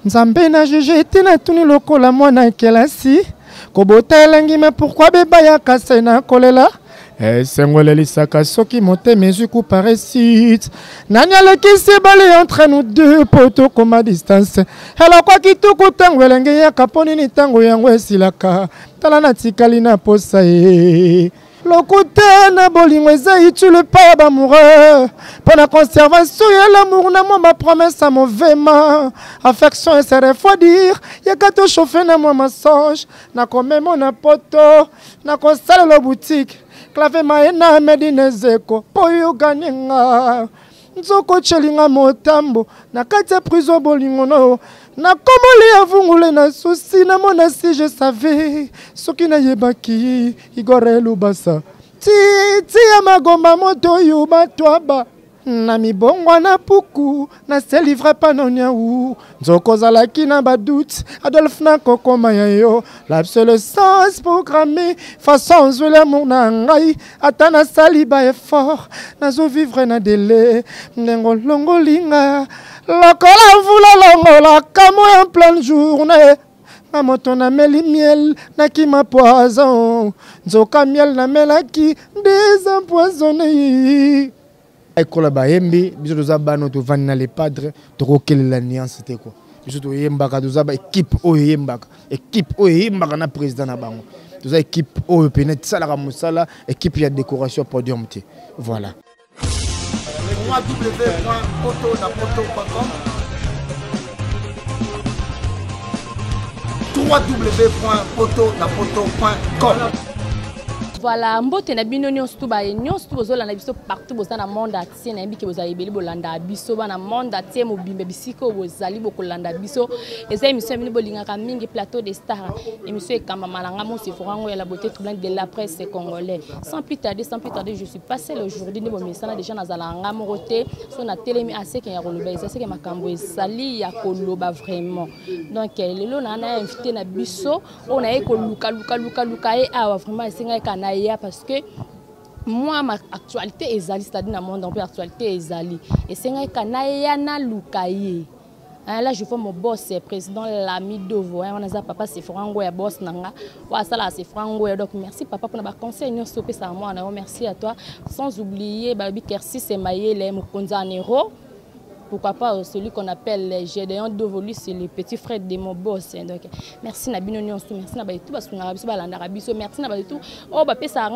Nzambe na juge tina tuni lokola mwana kelasi. Kobota elangi mais pourquoi beba ya kase na kolela? Sengole lisaka soki mote mezuku parasite. Nani alekisi bali entre nous deux poto comme à distance. Ela kwa kituku tango elenge ya kaponi ni tango yango esilaka. Tala na tikali na posa e. Lokote na bolingo eza itule pa amoureux. Pour la conservation et l'amour na moi ma promesse à mon vêtement. Affection et se refroidir. Y'a qu'à te chauffer na moi massage. Na comme mon apoto. Na consale la boutique. Clave maena medinezeko. Poyo ganinga. Nzoko chelinga motambo. Na kate prison bolingo no. Na komoli avungule na souci na mona si je savais. Soki na yebaki. Igore lubasa. Ti ya magomba moto yuba toaba. Na mibongwa na puku. Na se livre pa nonya ou. Nzoko zalaki na badoute. Adolphe na kokoma ya yo. L'obsolescence programmée. Façon zwe l'amour na ngai. Atana saliba effort. Nazo vivre na délai. Nengo longo linga. Lokola vula longo la kamo en pleine journée. Na moto na meli miel. Na ki ma poison. Nzoka miel na melaki. Désempoisonné. Ekola bayembi biso tozaba no to vanna les padres to kokele la nuance c'était quoi biso to yembaka tozaba équipe oyo yembaka na président na bango toza équipe oyo penet salaka musala équipe ya décoration podium te voilà www.potonapoto.com. Voilà, mbote na bino nyonso to ba nyonso to bozolanda biso partout bozana monde atier na yebiki bozali beli bolanda biso bana monde atier mobimbe bisiko bozali bokolanda biso eza émission mini bolingaka mingi plateau des stars émission ekamba malanga mo siforango ya la beauté troublante de la presse congolais sans plus tarder je suis passé aujourd'hui ne bomesana déjà na zalanga mo roté so na telemi assez ya koloba eza seke makambo esali ya koloba vraiment donc lelo na invité na biso on a ekoluka luka e awa vraiment esenga kana parce que moi ma actualité ezali c'est-à-dire dans monde en peu actualité ezali et c'est nga kanaya na lukaye là je vois mon boss président l'ami Dovo on a papa c'est frango ya boss nanga wa sala c'est frango donc merci papa pour na conseil nous stopper ça moi on merci à toi sans oublier babi Kersi c'est Mayele Mukonza Nero. Pourquoi pas celui qu'on appelle Gédéon Dovolu, c'est le petit frère de mon boss. Donc, merci Nabino Nyonso, merci Nabaïtou, parce qu'on a merci Nabaïtou. Oh, bah, ça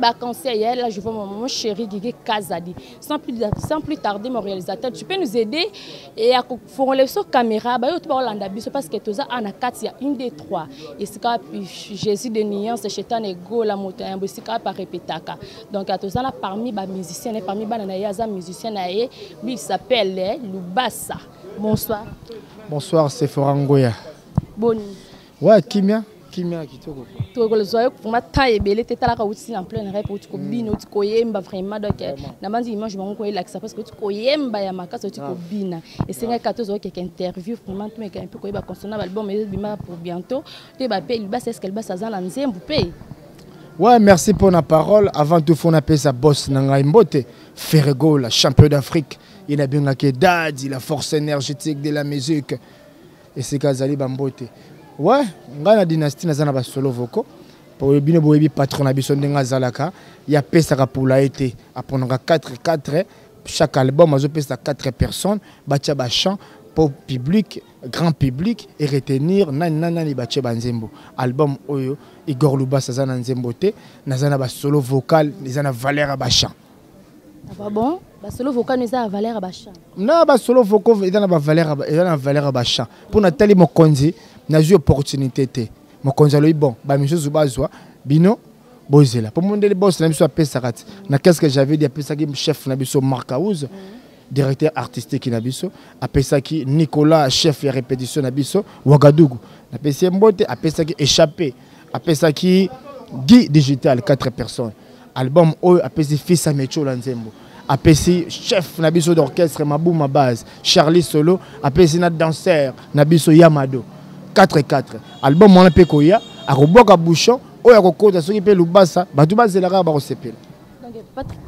a conseil, là, je vois mon chéri Guigui Kazadi. Sans plus tarder, mon réalisateur, tu peux nous aider et à faire les caméra, bah, tu vas parce que tout ça, en a 4, il y a 1, 2, 3. Et c'est quand Jésus de Nian, c'est Chetan et Go, la montagne, c'est quand pas répéter. Donc, à tout ça, là, parmi les musiciens, parmi les musiciens, lui, il s'appelle Lubasa. Bonsoir. Bonsoir, c'est Forangoya. Bonne. Ouais, Kimia kitoko. To ko zoyo kuma taille belé teta la ka wuti en plein rap wuti ko bino wuti ko yemba vraiment donc na manzi image bango ko relaxa parce que wuti ko yemba ya makasa wuti ko bina et c'est nga kato zo quelques interview vraiment tout mais un peu ko ba consonner album mais bima pour bientôt te ba pe il ba c'est ce qu'elle ba ça dans nzembu pe. Ouais, merci pour la parole. Avant tout, faut appeler sa boss Nanga Mbote, Ferrego, la champion d'Afrique. Il a bien la Dadi, la force énergétique de la musique. Et c'est Kazali Bambote. Ouais, nga na dynastie nazana ba solo voko pour bino boyebi patron na biso ndenga zalaka ya pesa ka pour la été apondra 4 chaque album azo pesa 4 personnes batia ba chant pour public grand public et retenir nani batia banzembo album oyo Igor Lubasa zana nzembo te nazana ba solo vocal nezana valeur ba chant. Ah bon, ba solo vocal nezana valeur ba chant. Na ba solo vocal ezana ba valeur ba chant pour Nathalie Mokonzi n'a eu opportunité té mon conseil bon bah monsieur Zubazwa bino bozela pour mon boss na biso appelé sarat na qu'est-ce que j'avais dit appelé ça qui chef na biso Marcaouz directeur artistique na biso appelé ça qui Nicolas chef et répétition na biso Ouagadougou appelé ça Mbote appelé ça qui échappé appelé ça qui Guy digital 4 personnes album oyo appelé ça fils à Mecho Lanzembo appelé ça chef na biso d'orchestre Mabouma base Charlie Solo appelé ça na danseur na biso Yamado 4-4 album mon pe koya a roboka bouchon o ya kokota soki pe Lubasa batu bazelaka ba kosepela. Ok, Patrick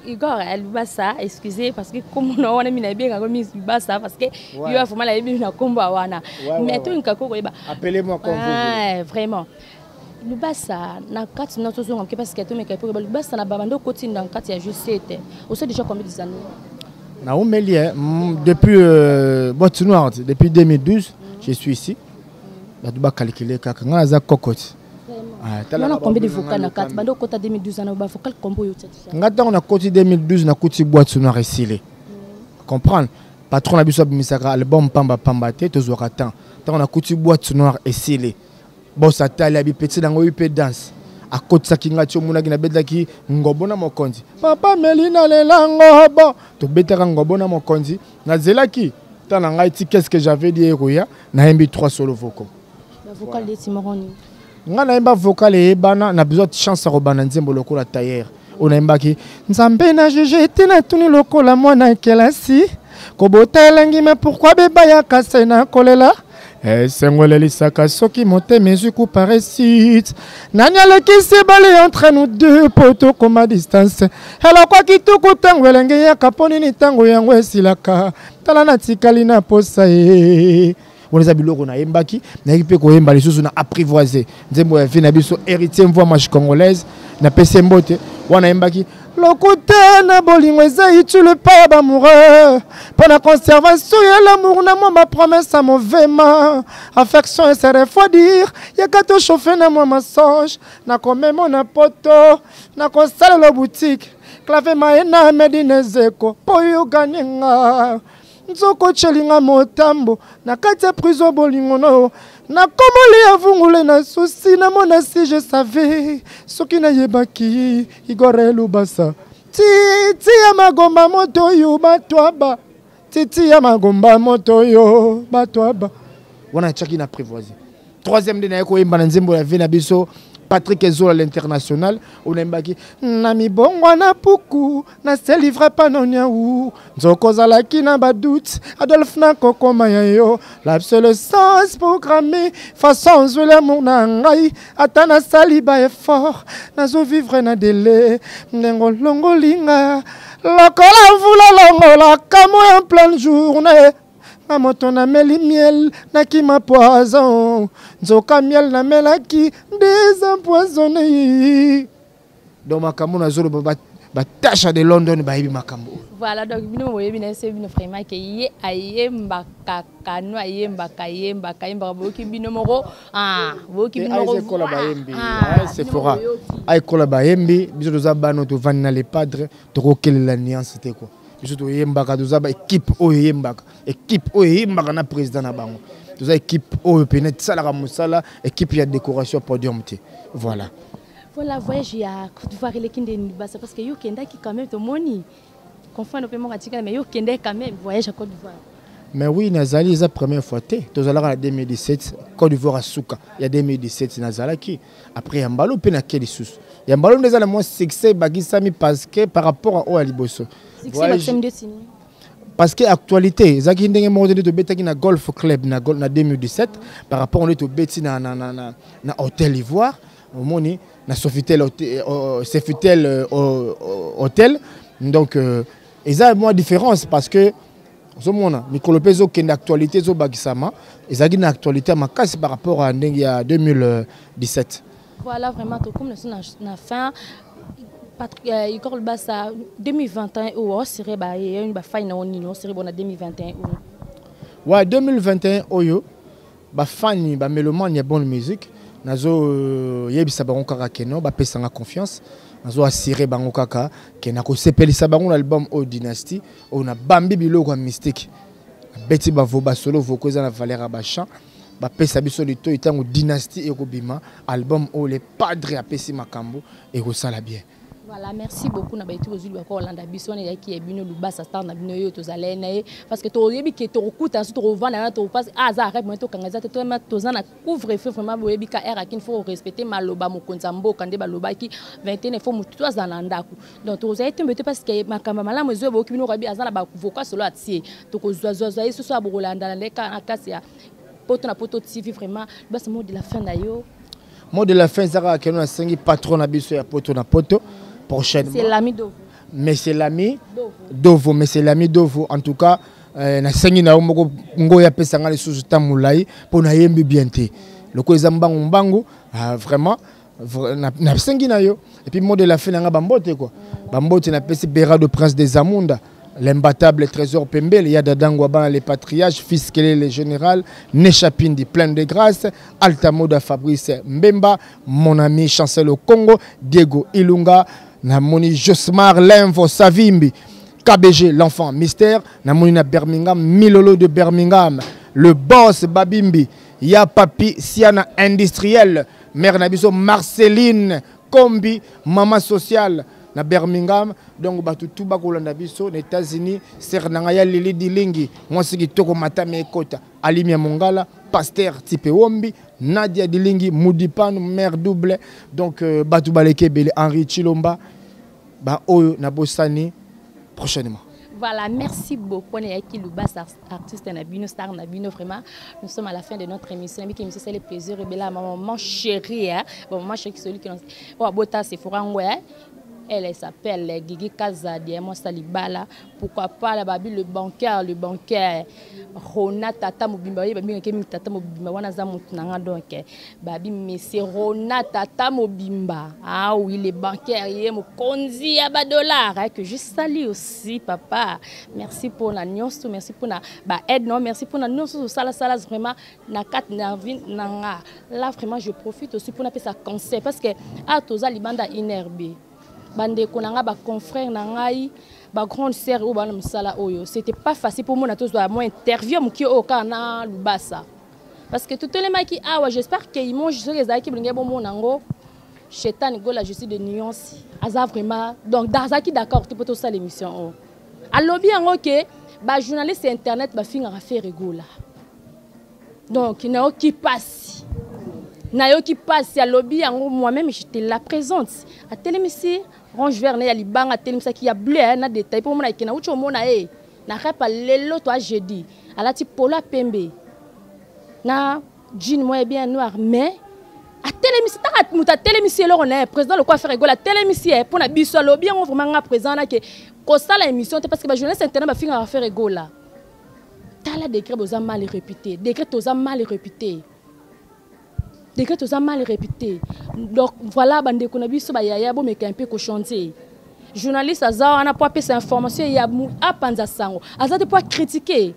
Igor, Lubasa, excusez, parce que comme on a mis la bien comme Lubasa, parce que il y a vraiment la bien na combat wana. Mais tout nkako ko appelez-moi comme vous. Vraiment. Lubasa na kati na tozo ngam parce que tout mais pour Lubasa na babando koti na kati ya G7. Vous savez déjà combien d'années? Na Omelie depuis boîte noire depuis 2012, je suis ici. Ba duba calculer kaka nga za kokoti. On a combien de vocaux na kati bando kota 2012 na ba vocal combo yo tsa. Ngata on a koti 2012 na koti boîte noire ici. Comprendre? Patron na biso bimisaka album pamba pamba te tozo katan. On a koti boîte noire ici. Boss atali abi petit dango yupe dance akotsa kinga tyo muna kina betaki ngobona mokonzi papa Melina lelango bon to betaka ngobona mokonzi na zelaki tana ngai ti qu'est-ce que j'avais dit eroya na yembi 3 solo vocaux la vocal de Timoroni nga na yemba vocal e bana na besoin de chance robana nzembo lokola tailleur ona yembaki nzambe na jeje tina tuni lokola mwana kelasi kobota elangi mais pourquoi beba ya kasena kolela Sengoleli saka soki monte mes yeux récite. Nanya le qui se balaye entre nous deux poteaux comme à distance. Alors quoi qui tout tango elenge ya kaponi ni tango yango esilaka. Tala na tikali na posa e. Woneza biloko na yembaki na ekipe ko yemba lisusu na apprivoiser. Nzembo ya vina biso héritier mvoa machi congolaise na pese mbote wana yembaki. Lokote na bolingo tu le pas amoureux pour la conservation et l'amour na moi ma promesse à mauvais main affection et c'est refroidir y'a qu'à te chauffer na moi massage na comme mon poto na consale la boutique clave maena medinezeko po yo ganinga nzoko chelinga motambo na kati prison bolingo no na komoli avungule na souci na mona si je savais soki na yebaki Igor Lubasa titi ya magomba moto yo batwaba titi ya magomba moto yo batwaba wana chaki na prévoiser troisième de na yeko yemba na nzembo ya vena biso Patrick Ezola l'international on embaki na mibongwa na puku na se livre pas non yaou nzoko zalaki na badoute Adolphe na kokoma yo l'obsolescence programmée façon jouer l'amour na ngai atana saliba effort nazo vivre na délai ndengo longolinga lokola vula longola kamo en pleine journée na moto na meli miel na ki ma poison nzoka miel na melaki des empoisonnés donc makambo na zolo ba tâche de London ba yibi makambo voilà donc bino moye bina c'est bino vraiment que ye ayemba kakano ayemba kayemba kayemba boki bino moko boki bino moko c'est fora ay kola ba yembi biso doza bano to vanna les padres to kokele la nuance te quoi biso to yembaka doza ba équipe oyo yembaka na président na bango doza équipe oyo penet salaka musala équipe ya décoration podium te voilà voyage ya Côte d'Ivoire les kinde Lubasa parce que yo kenda qui quand même to moni confondre pe mon atika mais yo kenda quand même voyage à Côte d'Ivoire. Mais oui, Nazali, c'est la première fois. Tous allons en 2017, Côte d'Ivoire à Souka. Il y a 2017, Nazali qui. Après, il y a un ballon qui est là. Il y a un ballon qui est moins succès parce que par rapport à Aliboso. Parce que l'actualité, Zaki Ndenge m'a dit de bêter dans Golf Club en 2017 par rapport à bêter dans Hôtel Ivoire. Au Moni, dans Sofitel Hôtel. Donc, il y a une différence parce que. Mikolo Pezo qui est l'actualité zo bagisama et ça qui est l'actualité ma casse par rapport à 2017. Voilà vraiment tout comme na fin Igor Lubasa 2021 ou serait ba une ba fin na onino serait bon 2021 ou. Ouais 2021 oyo ba fan ba mélomane ya bonne musique nazo yebisa bango kaka keno ba pesanga confiance. Nazo assuré bango kaka ke na ko sepelisa bango l'album O Dynasty on a bambi biloko ya mystique beti bavo ba solo vokoza na Valera Bachan ba pesa biso lito itango Dynasty ekobima album O les padres apesi makambo et ko sala bien. Voilà, merci beaucoup na baitu ozulu ko Hollanda biso na yaki ya bino Lubasa star na bino yo tozale na parce que to yebi ke to okuta so to revendre na to passe azar rep to kangaza to ma tozana couvre-feu vraiment boyebi ka era kin faut respecter maloba mokonza mboka nde baloba ki 21 faut mutu azana ndako donc to zaite mbete parce que makamba malamu ezo boki bino rabi azana ba voka solo atie to ko zoazoa eso so abolanda na leka na kasi ya poto na poto TV vraiment bas mot de la fin na yo mot de la fin zara ke no asengi patron na biso ya poto na poto prochainement. C'est l'ami Dovo. Mais c'est l'ami Dovo. Mais c'est l'ami Dovo. En tout cas, na sengi na moko ngoya pesa ngale sous tamulai pour na yembi bienté. Le ko ezambango mbango vraiment na sengi na yo. Et puis mot de la fin nga bambote quoi. Bambote na pesi Béra de Prince des Amunda. L'imbattable Trésor Pembele, Yada Dangwaban, les patriarches, fils Kélé, le général, Nechapindi, plein de grâce, Altamoda Fabrice Mbemba, mon ami Chancel au Congo, Diego Ilunga, Namoni Josmar Lenvo Savimbi, KBG, l'enfant mystère, Namoni na Birmingham, Milolo de Birmingham, le boss Babimbi, Ya Papi, Siana Industriel, Mère Nabiso Marceline, Kombi, Maman Sociale, na Birmingham, donc batu tout bakolanda biso aux États-Unis, Sernangaya Lili Dilingi, moi c'est qui toko matame ekota, Alimia Mongala, Pasteur Tipe Wombi, Nadia Dilingi, Moudipan, mère double, donc batu baleke bele Henri Chilomba, ba oyo na bosani prochainement. Voilà, merci beaucoup. On est avec Luba, artiste Nabino, star Nabino, vraiment. Nous sommes à la fin de notre émission. C'est le plaisir. Et là, maman chérie, bon, maman chérie, celui qui nous. Bota, c'est Fourangoué. Elle s'appelle Guigui Kazadi, moi Salibala. Pourquoi pas la babi le bancaire. Rona Tata Mobimba, babi Kemi Tata Mobimba, wana zamutnanga donc. Babi Messi Rona Tata Mobimba. Ah oui, les bancaires, yé mo konzi à $, que je salue aussi papa. Merci pour la nyons, merci pour la aide, non, merci pour la nyons sala vraiment na kat na vin nanga. Là vraiment je profite aussi pour appeler ça conseil parce que à toza libanda inerbe. Bande konanga ba confrère nangai ba grande sœur ou ba msala oyo c'était pas facile pour moi na tous moi interview mu ki o kana lubasa parce que tout les maki awa j'espère que ils mangent les aki blinga bon monango Chetan go la justice de nuance aza vraiment donc dazaki d'accord tu peux tout ça l'émission alors bien OK ba journaliste internet ba finga faire rigola donc na qui passe na qui passe à lobby moi-même j'étais là présente à télémission Range vert na libanga telimisa qui a bleu na détail pour mona ikena ucho mona na rapa lelo toi jeudi ala ti pola pembe na jean moi bien noir mais a télémission ta muta télémission lo na président le quoi faire rigoler télémission pour na biso lo bien vraiment nga présent na que ça la émission parce que ba journaliste internet ba finga faire rigoler tala décret boza mal réputé décret toza mal réputé décret aux mal répété. Donc voilà, bande konabiso ba yaya bo meka un peu ko chanter. Journaliste aza on a pas cette information il y a apanza sango. Aza te pas critiquer.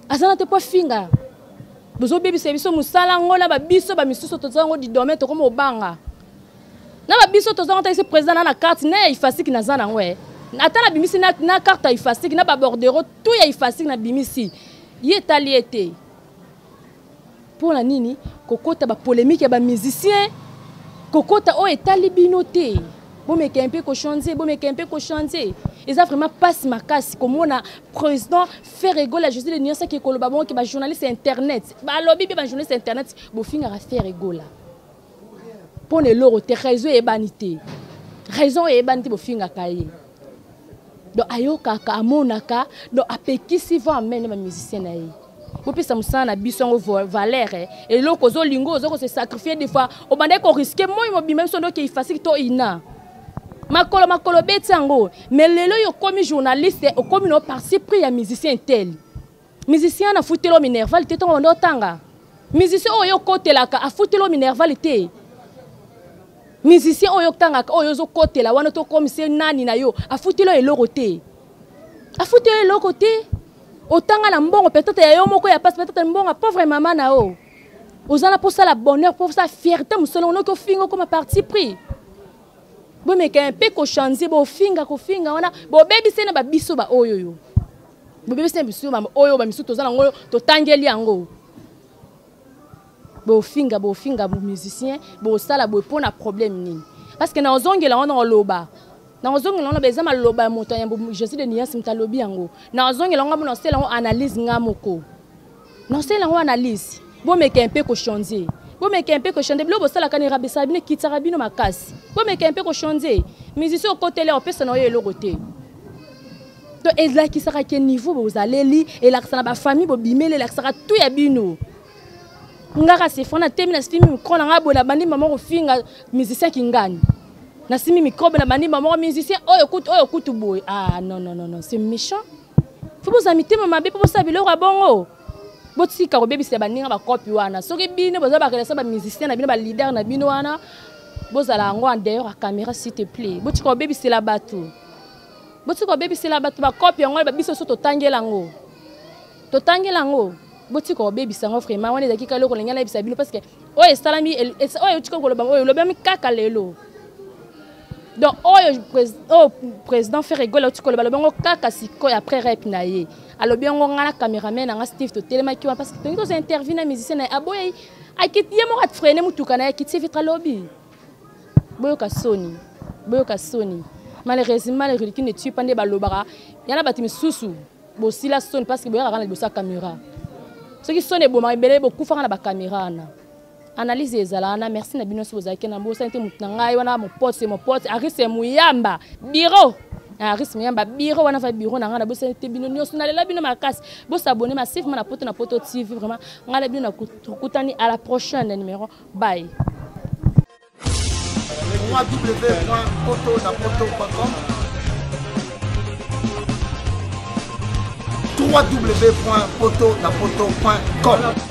Aza te pas finga. Bozo bébé service musala ngola ba biso ba misuso toza ngo di domaine to comme obanga. Na ba biso toza on ta ese président na carte na ifasiki na zana ngwe. Ata na bimisi na carte ifasiki na ba bordereau tout ya ifasiki na bimisi. Yetali été. Pour la nini kokota ba polémique ya ba musicien kokota o etali binoté bo meka un peu ko chanter bo meka un peu ko chanter et ça vraiment passe ma casse comme on a président fait rigoler la justice de nuance qui koloba bon ki ba journaliste internet ba lobby ba journaliste internet bo finga faire rigoler pour ne loro te raison et banité bo finga kaye donc ayoka ka amonaka donc apekisi va amener ba musicien na ye. Vous pouvez s'amuser bisson valeur et l'autre aux lingo aux se sacrifier des fois au bandé qu'on risque moi même son donc il facile to ina makolo betango mais lelo yo comme journaliste au comme no parti pris ya musicien tel musicien na futelo minerval te to ndo tanga musicien oyo kotelaka a futelo minerval te musicien oyo tanga oyo zo kotela wana to comme c'est nani na yo a futelo eloko te autant à la mbongo peut-être ya yo moko ya passe peut-être mbongo pauvre maman na o ozana pour ça la bonheur pour ça fierté musolo no ko fingo comme parti pris bo meka un peu ko changer bo finga wana bo baby sena ba biso ba oyo yo bo baby sena biso ba oyo ba misu tozana ngo to tangeli yango bo finga bo musicien bo sala bo pona problème nini parce que na ozongela on loba na ozongi longa bezama loba moto ya je suis de niance mtalobi yango na ozongi longa mona sela ngo analyse ngamoko na sela ngo analyse bo meka un peu ko changer bilo sala kanira besabine kitarabino makasi bo meka un peu ko changer musicien côté là opesa na yo elokote to ezla ki saka ke niveau bo zaleli et la sana ba famille bo bimele la saka tout ya bino ngaka se fona termine film micro na ngabo la bandi maman ko finga musicien ki ngani Nasimi microbe na bani maman musicien écoute boy. Ah non non non non, c'est méchant. Faut vous amiter maman bé pour ça biloko bongo. Boti ka bébé c'est baninga ba copie wana. Soki bino boza ba relation ba musicien na bino ba leader na bino wana. Bozala ngo en dehors à caméra s'il te plaît. Boti ka bébé c'est la bateau. Boti ka bébé c'est la bateau ba copie ngo ba biso so to tangela ngo. To tangela ngo. Boti ka bébé c'est ngo vraiment wana ezaki ka loko lengala bisa bino parce que oyo salami oyo tiko ko lobami kaka lelo. Donc, le président fait rigoler au Tikolo, le kaka siko après rep na ye. Alors bien on a la caméraman, on a Steve to téléma qui parce que quand on intervient na musicien na aboy, a kiti yemo rat freiner mutuka na kiti vitra lobby. Boyoka Sony. Malheureusement les ridicules ne tuent pas des balobara. Il y en a battu susu. Bo si la sonne parce que boyoka na bosa caméra. Ceux qui sont bon belé beaucoup faire na ba caméra na. Analyse ezalana merci na bino so zaki na mbosa nte mutangai wana mon pote arise muyamba bureau arise muyamba bureau wana fa bureau na ngana bosa nte bino nyonso na lela bino makasi bosa abonner massif na poto TV vraiment ngala bino na kutani à la prochaine numéro bye www.poto.com www.poto.com